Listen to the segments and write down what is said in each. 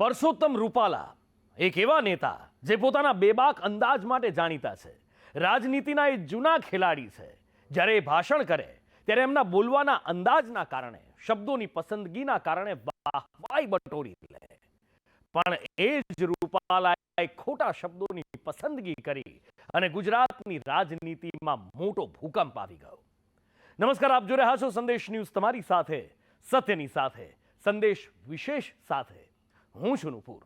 પરસોત્તમ રૂપાલા એક એવા નેતા જે પોતાના બેબાક અંદાજ માટે જાણીતા છે. રાજનીતિના એ જૂના ખેલાડી છે. જ્યારે એ ભાષણ કરે ત્યારે એમના બોલવાના અંદાજના કારણે, શબ્દોની પસંદગીના કારણે વાહવાઈ બટોરી લે. પણ એ જ રૂપાલાએ ખોટા શબ્દોની પસંદગી કરી અને ગુજરાતની રાજનીતિમાં મોટો ભૂકંપ આવી ગયો. નમસ્કાર, આપ જોઈ રહ્યા છો સંદેશ ન્યૂઝ, તમારી સાથે સત્યની સાથે, સંદેશ વિશેષ સાથે. હું છું નુપુર.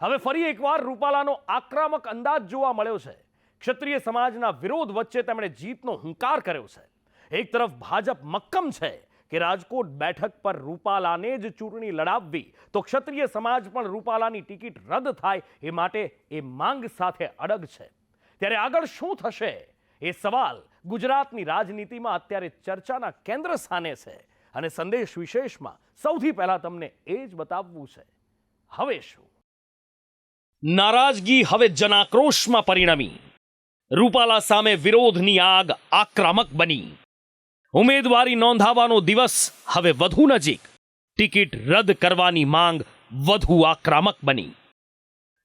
હવે ફરી એકવાર રૂપાલાનો આક્રમક અંદાજ જોવા મળ્યો છે. ક્ષત્રિય સમાજના વિરોધ વચ્ચે તેમણે જીતનો હુંકાર કર્યો છે. એક તરફ ભાજપ મક્કમ છે કે રાજકોટ બેઠક પર રૂપાલાને જ ચૂંટણી લડાવવી, તો ક્ષત્રિય સમાજ પણ રૂપાલાની ટિકિટ રદ થાય એ માટે એ માંગ સાથે અડગ છે. ત્યારે આગળ શું થશે એ સવાલ ગુજરાતની રાજનીતિમાં અત્યારે ચર્ચાના કેન્દ્ર સ્થાને છે. અને સંદેશ વિશેષમાં સૌથી પહેલા તમને એ જ બતાવવું છે, હવે શું? નારાજગી હવે જનાક્રોશમાં પરિણમી. રૂપાલા સામે વિરોધની આગ આક્રમક બની. ઉમેદવારી નોંધાવવાનો દિવસ હવે વધુ નજીક. ટિકિટ રદ કરવાની માંગ વધુ આક્રમક બની.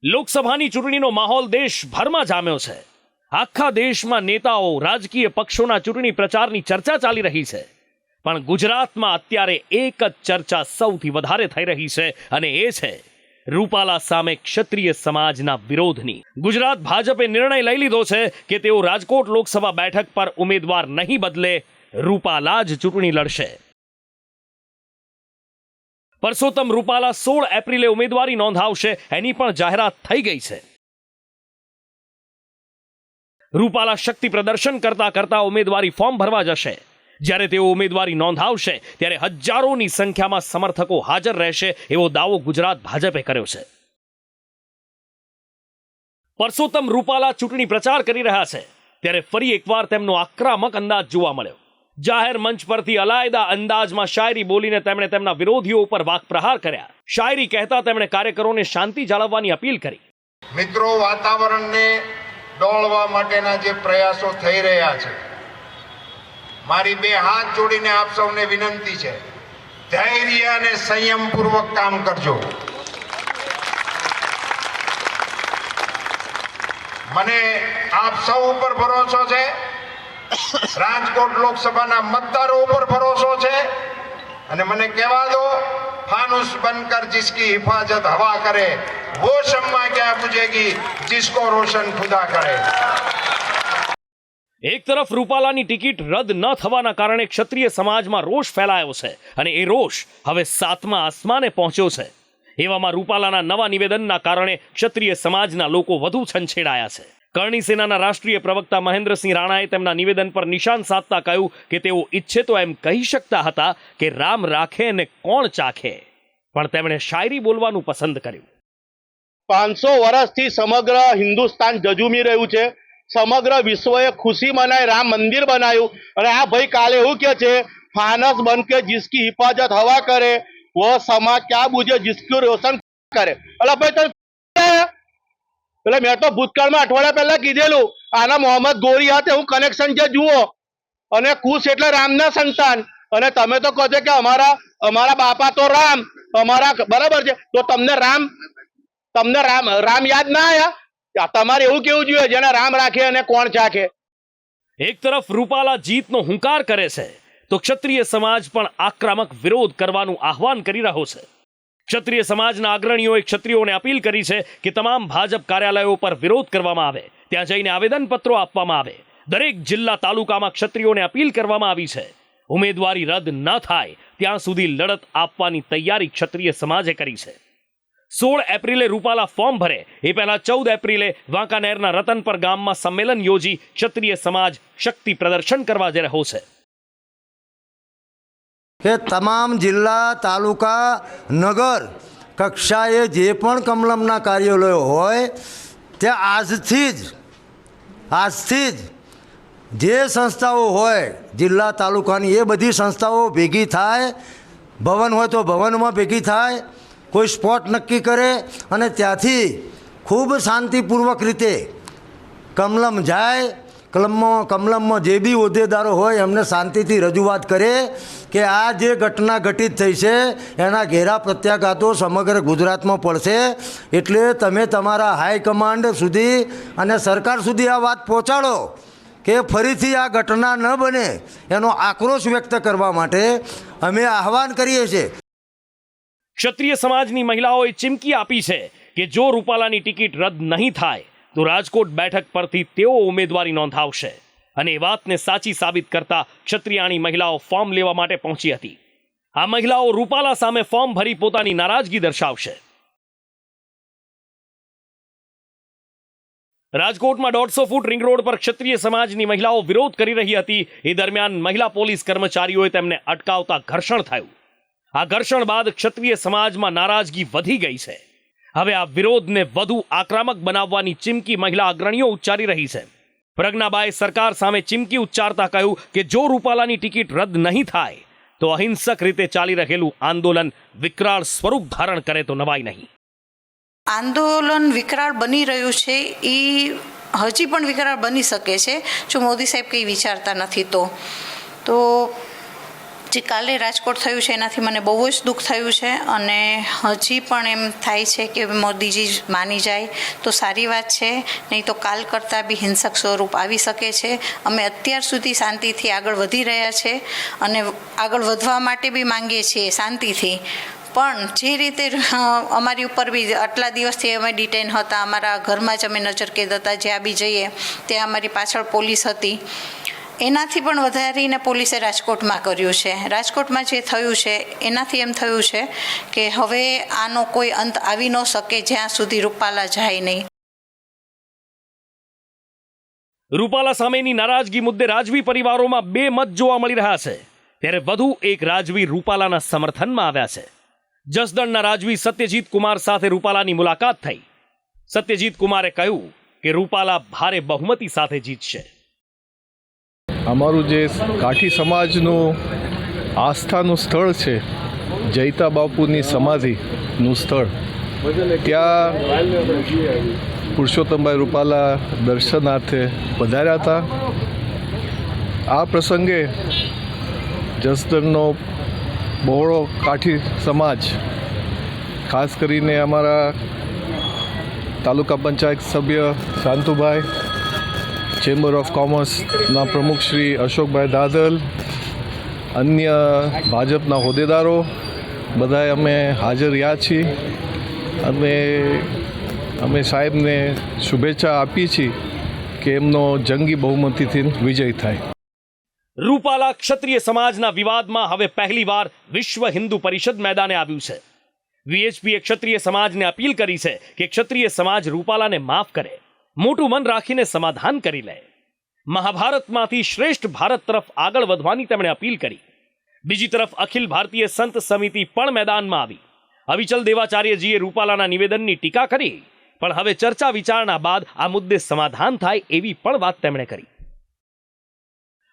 લોકસભાની ચૂંટણીનો માહોલ દેશભરમાં જામ્યો છે. આખા દેશમાં નેતાઓ, રાજકીય પક્ષોના ચૂંટણી પ્રચારની ચર્ચા ચાલી રહી છે. પણ ગુજરાતમાં અત્યારે એક જ ચર્ચા સૌથી વધારે થઈ રહી છે, અને એ છે રૂપાલા સામે ક્ષત્રિય સમાજના વિરોધની. ગુજરાત ભાજપે નિર્ણય લઈ લીધો છે કે તેઓ રાજકોટ લોકસભા બેઠક પર ઉમેદવાર નહીં બદલે, રૂપાલા જ ચૂંટણી લડશે. પરસોત્તમ રૂપાલા 16 એપ્રિલે ઉમેદવારી નોંધાવશે, એની પણ જાહેરાત થઈ ગઈ છે. રૂપાલા શક્તિ પ્રદર્શન કરતા ઉમેદવારી ફોર્મ ભરવા જશે. જ્યારે તેઓ ઉમેદવારી નોંધાવશે ત્યારે હજારોની સંખ્યામાં સમર્થકો હાજર રહેશે એવો દાવો ગુજરાત ભાજપે કર્યો છે. પરસોત્તમ રૂપાલા ચૂંટણી પ્રચાર કરી રહ્યા છે ત્યારે ફરી એકવાર તેમનો આક્રમક અંદાજ જોવા મળ્યો. જાહેર મંચ પરથી અલાયદા અંદાજમાં શાયરી બોલીને તેમણે તેમના વિરોધીઓ ઉપર વાકપ્રહાર કર્યા. શાયરી કહેતા તેમણે કાર્યકરોને શાંતિ જાળવવાની અપીલ કરી. મિત્રો, વાતાવરણને ડોળવા માટેના જે પ્રયાસો થઈ રહ્યા છે, મારી બે હાથ જોડીને આપ સૌને વિનંતી છે, ધૈર્ય અને સંયમપૂર્વક કામ કરજો. મને આપ સૌ ઉપર ભરોસો છે, રાજકોટ લોકસભાના મતદારો ઉપર ભરોસો છે. અને મને કહેવા દો, फानुस बनकर जिसकी हिफाजत हवा करे वो शम्मा क्या बुझेगी जिसको रोशन खुदा करे. એક તરફ રૂપાલાની ટિકિટ રદ ન થવાના કારણે ક્ષત્રિય સમાજમાં રોષ ફેલાયો છે, અને એ રોષ હવે 7મા આસમાને પહોંચ્યો છે. એવામાં રૂપાલાના નવા નિવેદનના કારણે ક્ષત્રિય સમાજના લોકો વધુ છંછેડાયા છે. કરણી સેનાના રાષ્ટ્રીય પ્રવક્તા મહેન્દ્રસિંહ રાણાએ તેમના નિવેદન પર નિશાન સાધતા કહ્યું કે તેઓ ઈચ્છે તો એમ કહી શકતા હતા કે રામ રાખે ને કોણ ચાખે, પણ તેમણે શાયરી બોલવાનું પસંદ કર્યું. 500 વર્ષથી સમગ્ર હિન્દુસ્તાન જજુમી રહ્યું છે. સમગ્ર વિશ્વએ ખુશી મનાઈ રામ મંદિર બનાવ્યું, અને આ ભાઈ કાલે એવું કે છે, ફાનસ બન કે જિસકી હિફાજત હવા કરે વો સમા ક્યાં બુझे जिसको रोशन કરે. અલા ભાઈ, એટલે મેં તો ભૂતકાળમાં અઠવાડિયા પહેલા કીધેલું, આના મોહમ્મદ ગોરી હાથે હું કનેક્શન છે જુઓ. અને કુશ એટલે રામના સંતાન, અને તમે તો કહો છો કે અમારા બાપા તો રામ, અમારા બરાબર છે, તો તમને રામ યાદ ના આયા? તમારે એવું કેવું જોઈએ, જેને રામ રાખે અને કોણ ચાખે. એક તરફ રૂપાલા જીતનો હુંકાર કરે છે, તો ક્ષત્રિય સમાજ પણ આક્રમક વિરોધ કરવાનું આહવાન કરી રહ્યો છે. ક્ષત્રિય સમાજના અગ્રણીઓએ ક્ષત્રિયોને અપીલ કરી છે કે તમામ ભાજપ કાર્યાલયો પર વિરોધ કરવામાં આવે, ત્યાં જઈને આવેદનપત્રો આપવામાં આવે. દરેક જિલ્લા તાલુકામાં ક્ષત્રિયોને અપીલ કરવામાં આવી છે. ઉમેદવારી રદ ન થાય ત્યાં સુધી લડત આપવાની તૈયારી ક્ષત્રિય સમાજે કરી છે. 16 એપ્રિલે રૂપાલા ફોર્મ ભરે એ પહેલા 14 એપ્રિલે વાંકાનેરના રતનપર ગામમાં સંમેલન યોજી ક્ષત્રિય સમાજ શક્તિ પ્રદર્શન કરવા જઈ રહ્યો છે. કે તમામ જિલ્લા, તાલુકા, નગર કક્ષાએ જે પણ કમલમના કાર્યાલયો હોય ત્યાં આજથી જ જે સંસ્થાઓ હોય જિલ્લા તાલુકાની, એ બધી સંસ્થાઓ ભેગી થાય. ભવન હોય તો ભવનમાં ભેગી થાય, કોઈ સ્પોટ નક્કી કરે, અને ત્યાંથી ખૂબ શાંતિપૂર્વક રીતે કમલમ જાય. કમલમમાં જે બી હોદ્દેદારો હોય એમને શાંતિથી રજૂઆત કરે કે આ જે ઘટના ઘટિત થઈ છે એના ઘેરા પ્રત્યાઘાતો સમગ્ર ગુજરાતમાં પડશે, એટલે તમે તમારા હાઈકમાન્ડ સુધી અને સરકાર સુધી આ વાત પહોંચાડો કે ફરીથી આ ઘટના ન બને. એનો આક્રોશ વ્યક્ત કરવા માટે અમે આહવાન કરીએ છીએ. ક્ષત્રિય સમાજની મહિલાઓએ ચીમકી આપી છે કે જો રૂપાલાની ટિકિટ રદ નહીં થાય તો રાજકોટ બેઠક પરથી તેઓ ઉમેદવારી નોંધાવશે. અને એ વાતને સાચી સાબિત કરતા ક્ષત્રિયાણી મહિલાઓ ફોર્મ લેવા માટે પહોંચી હતી. આ મહિલાઓ રૂપાલા સામે ફોર્મ ભરી પોતાની નારાજગી દર્શાવશે. રાજકોટમાં 150 ફૂટ રિંગ રોડ પર ક્ષત્રિય સમાજની મહિલાઓ વિરોધ કરી રહી હતી. એ દરમિયાન મહિલા પોલીસ કર્મચારીઓએ તેમને અટકાવતા ઘર્ષણ થયું. આ ઘર્ષણ બાદ ક્ષત્રિય સમાજમાં નારાજગી વધી ગઈ છે. હવે આ વિરોધને વધુ આક્રમક બનાવવાની ચીમકી મહિલા અગ્રણીઓ ઉચ્ચારી રહી છે. પ્રજ્ઞાબાએ સરકાર સામે ચીમકી ઉચ્ચારતા કહ્યું કે જો રૂપાલાની ટિકિટ રદ નહીં થાય તો અહિંસક રીતે ચાલી રહેલું આંદોલન વિકરાળ સ્વરૂપ ધારણ કરે તો નવાઈ નહીં. આંદોલન વિકરાળ બની રહ્યું છે એ હજી પણ વિકરાળ બની શકે છે જો મોદી સાહેબ કંઈ વિચારતા નથી તો જે કાલે રાજકોટ થયું છે એનાથી મને બહુ જ દુઃખ થયું છે અને હજી પણ એમ થાય છે કે મોદીજી માની જાય તો સારી વાત છે, નહીં તો કાલ કરતાં બી હિંસક સ્વરૂપ આવી શકે છે. અમે અત્યાર સુધી શાંતિથી આગળ વધી રહ્યા છે અને આગળ વધવા માટે બી માંગીએ છીએ શાંતિથી, પણ જે રીતે અમારી ઉપર બી આટલા દિવસથી અમે ડિટેન હતા, અમારા ઘરમાં જ અમે નજરકેદ હતા, જ્યાં બી જઈએ ત્યાં અમારી પાછળ પોલીસ હતી, એનાથી પણ વધારીને પોલીસે રાજકોટમાં કર્યું છે. રાજકોટમાં જે થયું છે એનાથી એમ થયું છે કે હવે આનો કોઈ અંત આવી ન શકે જ્યાં સુધી રૂપાલા જાય નહીં. રૂપાલા સામેની નારાજગી મુદ્દે રાજવી પરિવારોમાં બે મત જોવા મળી રહ્યા છે. ત્યારે વધુ એક રાજવી રૂપાલાના સમર્થનમાં આવ્યા છે. જસદણના રાજવી સત્યજીત કુમાર સાથે રૂપાલાની મુલાકાત થઈ. સત્યજીત કુમારે કહ્યું કે રૂપાલા ભારે બહુમતી સાથે જીતશે. અમારું જે કાઠી સમાજનું આસ્થાનું સ્થળ છે, જયતા બાપુની સમાધિનું સ્થળ, ત્યાં પુરુષોત્તમભાઈ રૂપાલા દર્શનાર્થે પધાર્યા હતા. આ પ્રસંગે જસદણનો બહોળો કાઠી સમાજ, ખાસ કરીને અમારા તાલુકા પંચાયત સભ્ય શાંતુભાઈ, ચેમ્બર ઓફ કોમર્સના પ્રમુખ શ્રી અશોકભાઈ દાદલ, અન્ય ભાજપના હોદ્દેદારો બધાએ અમે હાજર રહ્યા છીએ અમે સાહેબને શુભેચ્છા આપીએ છીએ કે એમનો જંગી બહુમતીથી વિજય થાય. રૂપાલા ક્ષત્રિય સમાજના વિવાદમાં હવે પહેલીવાર વિશ્વ હિન્દુ પરિષદ મેદાને આવ્યું છે. વીએચપીએ ક્ષત્રિય સમાજને અપીલ કરી છે કે ક્ષત્રિય સમાજ રૂપાલાને માફ કરે, મોટું મન રાખીને સમાધાન કરી લે. મહાભારતમાંથી શ્રેષ્ઠ ભારત તરફ આગળ વધવાની તેમણે અપીલ કરી. બીજી તરફ અખિલ ભારતીય સંત સમિતિ પણ મેદાનમાં આવી. અવિચલ દેવાચાર્યજીએ રૂપાલાના નિવેદનની ટીકા કરી, પણ હવે ચર્ચા વિચારણા બાદ આ મુદ્દે સમાધાન થાય એવી પણ વાત તેમણે કરી.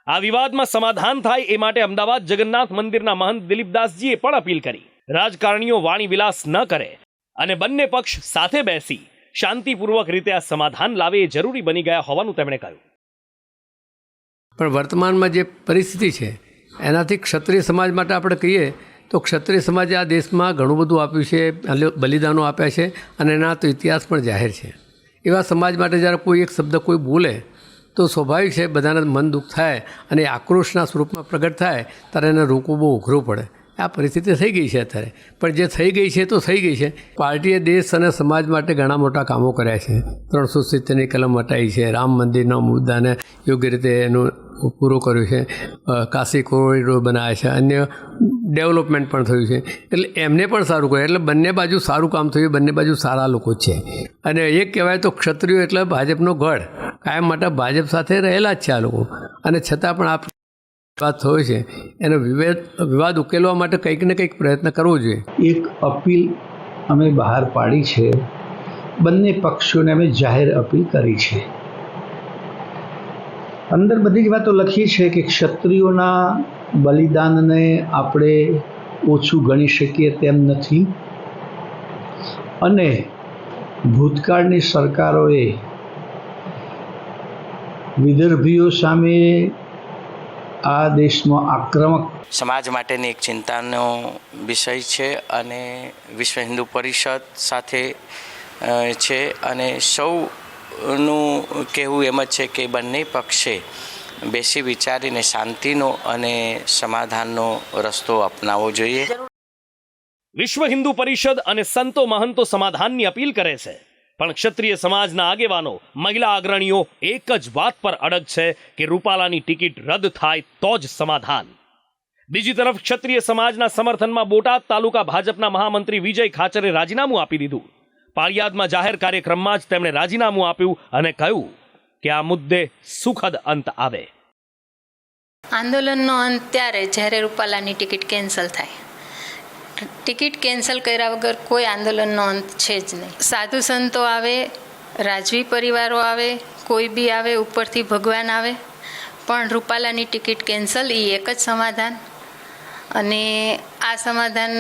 આ વિવાદમાં સમાધાન થાય એ માટે અમદાવાદ જગન્નાથ મંદિરના મહંત દિલીપદાસજીએ પણ અપીલ કરી. રાજકારણીઓ વાણી વિલાસ ન કરે અને બંને પક્ષ સાથે બેસી શાંતિપૂર્વક રીતે આ સમાધાન લાવે એ જરૂરી બની ગયા હોવાનું તેમણે કહ્યું. પણ વર્તમાનમાં જે પરિસ્થિતિ છે એનાથી ક્ષત્રિય સમાજ માટે આપણે કહીએ તો ક્ષત્રિય સમાજે આ દેશમાં ઘણું બધું આપ્યું છે, બલિદાનો આપ્યા છે અને એના તો ઇતિહાસ પણ જાહેર છે. એવા સમાજ માટે જ્યારે કોઈ એક શબ્દ કોઈ બોલે તો સ્વાભાવિક છે બધાને મન દુઃખ થાય અને આક્રોશના સ્વરૂપમાં પ્રગટ થાય ત્યારે એને રોકવું બહુ અઘરું પડે. આ પરિસ્થિતિ થઈ ગઈ છે અત્યારે, પણ જે થઈ ગઈ છે તો થઈ ગઈ છે. પાર્ટીએ દેશ અને સમાજ માટે ઘણા મોટા કામો કર્યા છે. 370ની કલમ હટાવી છે, રામ મંદિરના મુદ્દાને યોગ્ય રીતે એનું પૂરું કર્યું છે, કાશી કોરિડોર બનાવ્યા છે, અન્ય ડેવલપમેન્ટ પણ થયું છે. એટલે એમને પણ સારું કર્યું. એટલે બંને બાજુ સારું કામ થયું, બંને બાજુ સારા લોકો છે. અને એક કહેવાય તો ક્ષત્રિયો એટલે ભાજપનો ગઢ, કાયમ માટે ભાજપ સાથે રહેલા જ છે આ લોકો. અને છતાં પણ આ વાત થયો છે એનો વિવાદ ઉકેલવા માટે કંઈક ને કંઈક પ્રયત્ન કરવો જોઈએ. એક અપીલ અમે બહાર પાડી છે, બંને પક્ષોને અમે જાહેર અપીલ કરી છે. અંદર બધી જ વાતો લખી છે કે ક્ષત્રિયોના બલિદાનને આપણે ઓછું ગણી શકીએ તેમ નથી અને ભૂતકાળની સરકારોએ વિદર્ભીઓ સામે આ દેશમાં આક્રમક સમાજ માટેની એક ચિંતાનો વિષય છે અને વિશ્વ હિન્દુ પરિષદ સાથે છે અને સૌનું કહેવું એમ જ છે કે બંને પક્ષે બેસી વિચારીને શાંતિનો અને સમાધાનનો રસ્તો અપનાવવો જોઈએ. વિશ્વ હિન્દુ પરિષદ અને સંતો મહંતો સમાધાનની અપીલ કરે છે, પણ ક્ષત્રિય સમાજના આગેવાનો, મહિલા અગ્રણીઓ એક જ વાત પર અડગ છે કે રૂપાલાની ટિકિટ રદ થાય તો જ સમાધાન. બીજી તરફ ક્ષત્રિય સમાજના સમર્થનમાં બોટાદ તાલુકા ભાજપના મહામંત્રી વિજય ખાચરે રાજીનામું આપી દીધું. પાળિયાદમાં જાહેર કાર્યક્રમમાં જ તેમણે રાજીનામું આપ્યું અને કહ્યું કે આ મુદ્દે સુખદ અંત આવે. આંદોલનનો અંત ત્યારે જ્યારે રૂપાલાની ટિકિટ કેન્સલ થાય. ટિકિટ કેન્સલ કર્યા વગર કોઈ આંદોલનનો અંત છે જ નહીં. સાધુ સંતો આવે, રાજવી પરિવારો આવે, કોઈ બી આવે, ઉપરથી ભગવાન આવે, પણ રૂપાલાની ટિકિટ કેન્સલ એ એક જ સમાધાન, અને આ સમાધાન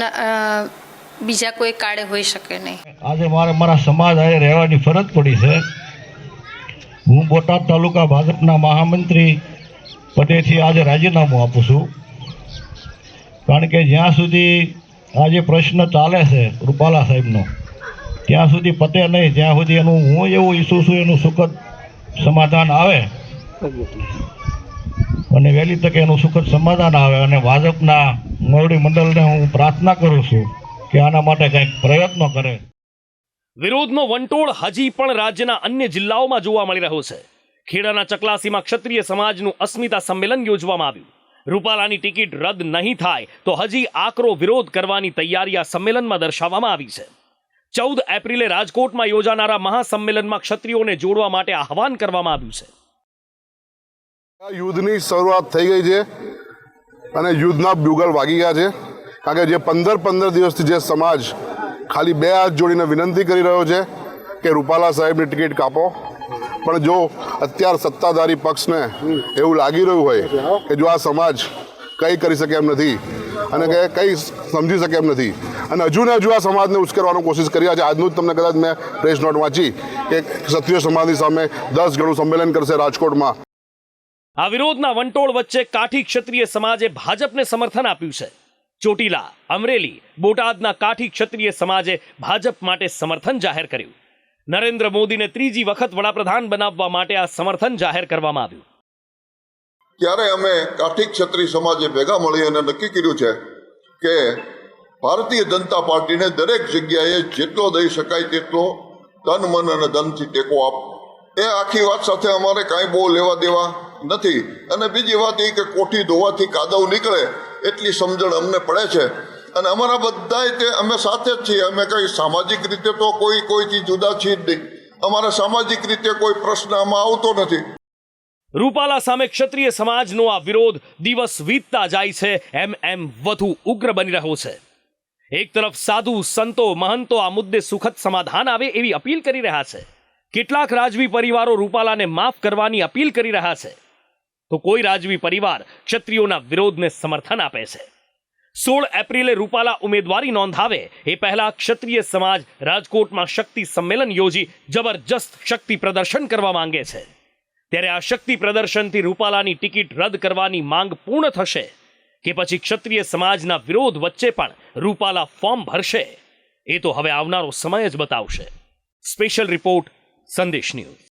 બીજા કોઈ કાળે હોઈ શકે નહીં. આજે મારા સમાજ આજે રહેવાની ફરજ પડી છે. હું બોટાદ તાલુકા ભાજપના મહામંત્રી પદેથી આજે રાજીનામું આપું છું, કારણ કે જ્યાં સુધી આ જે પ્રશ્ન ચાલે છે રૂપાલા સાહેબનો, ત્યાં સુધી પતે નહીં, જ્યાં સુધી એનું હું એવું ઈચ્છું છું એનું સુખદ સમાધાન આવે અને વહેલી તકે એનું સુખદ સમાધાન આવે. અને ભાજપના મોવડી મંડળને હું પ્રાર્થના કરું છું કે આના માટે કંઈક પ્રયત્નો કરે. વિરોધનો વંટોળ હજી પણ રાજ્યના અન્ય જિલ્લાઓમાં જોવા મળી રહ્યો છે. ખેડાના ચકલાસીમાં ક્ષત્રિય સમાજનું અસ્મિતા સંમેલન યોજવામાં આવ્યું. રૂપાલાની ટિકિટ રદ નહીં થાય તો હજી આકરો વિરોધ કરવાની તૈયારી આ સંમેલનમાં દર્શાવવામાં આવી છે. 14 એપ્રિલે રાજકોટમાં યોજાનારા મહાસંમેલનમાં ક્ષત્રિયોને જોડવા માટે આહવાન કરવામાં આવ્યું છે. યુદ્ધની શરૂઆત થઈ ગઈ છે અને યુદ્ધના બ્યુગલ વાગી ગયા છે, કારણ કે જે 15 દિવસથી જે સમાજ ખાલી 2 હાથ જોડીને વિનંતી કરી રહ્યો છે કે રૂપાલા સાહેબની ટિકિટ કાપો, પણ જો અત્યાર સત્તાધારી પક્ષને એવું લાગી રહ્યું હોય કે જો આ સમાજ કંઈ કરી શકે એમ નથી અને કે કંઈ સમજી શકે એમ નથી અને હજુ ને હજુ આ સમાજને ઉશ્કેરવાની કોશિશ કરી રહ્યા છે. આજનું જ તમને કદાચ મેં પ્રેસ નોટ વાંચી કે ક્ષત્રિય સમાજની સામે 10 ગણું સંમેલન કરશે રાજકોટમાં. આ વિરોધના વંટોળ વચ્ચે કાઠી ક્ષત્રિય સમાજે ભાજપને સમર્થન આપ્યું છે. ચોટીલા, અમરેલી, બોટાદના કાઠી ક્ષત્રિય સમાજે ભાજપ માટે સમર્થન જાહેર કર્યું. નરેન્દ્ર મોદીને 3જી વખત વડાપ્રધાન બનાવવા માટે આ સમર્થન જાહેર કરવામાં આવ્યું. ત્યારે અમે કાઠી ક્ષત્રિય સમાજે ભેગા મળી અને નક્કી કર્યું છે કે ભારતીય જનતા પાર્ટીને દરેક જગ્યાએ જેટલો દઈ શકાય તેટલો તન, મન અને ધનથી ટેકો આપ. એ આખી વાત સાથે અમારે કાંઈ બહુ લેવા દેવા નથી. અને બીજી વાત એ કે કોઠી ધોવાથી કાદવ નીકળે એટલી સમજણ અમને પડે છે અને અમારા બધાય તે અમે સાથે જ છીએ. અમે કંઈ સામાજિક રીતે તો કોઈથી જુદા છીએ જ નહીં. અમારા સામાજિક રીતે કોઈ પ્રશ્ન આમાં આવતો નથી. રૂપાલા સામે ક્ષત્રિય સમાજનો આ વિરોધ દિવસ વીતતા જાય છે એમ વધુ ઉગ્ર બની રહ્યો છે. એક તરફ સાધુ સંતો મહંતો આ મુદ્દે સુખદ સમાધાન આવે એવી અપીલ કરી રહ્યા છે. કેટલાક રાજવી પરિવારો રૂપાલાને માફ કરવાની અપીલ કરી રહ્યા છે, તો કોઈ રાજવી પરિવાર ક્ષત્રિયોના વિરોધને સમર્થન આપે છે. 16 એપ્રિલે રૂપાલા ઉમેદવારી નોંધાવે એ પહેલા ક્ષત્રિય સમાજ રાજકોટમાં શક્તિ સંમેલન યોજી જબરજસ્ત શક્તિ પ્રદર્શન કરવા માંગે છે. ત્યારે આ શક્તિ પ્રદર્શનથી રૂપાલાની ટિકિટ રદ કરવાની માંગ પૂર્ણ થશે કે પછી ક્ષત્રિય સમાજના વિરોધ વચ્ચે પણ રૂપાલા ફોર્મ ભરશે, એ તો હવે આવનારો સમય જ બતાવશે. સ્પેશિયલ રિપોર્ટ, સંદેશ ન્યૂઝ.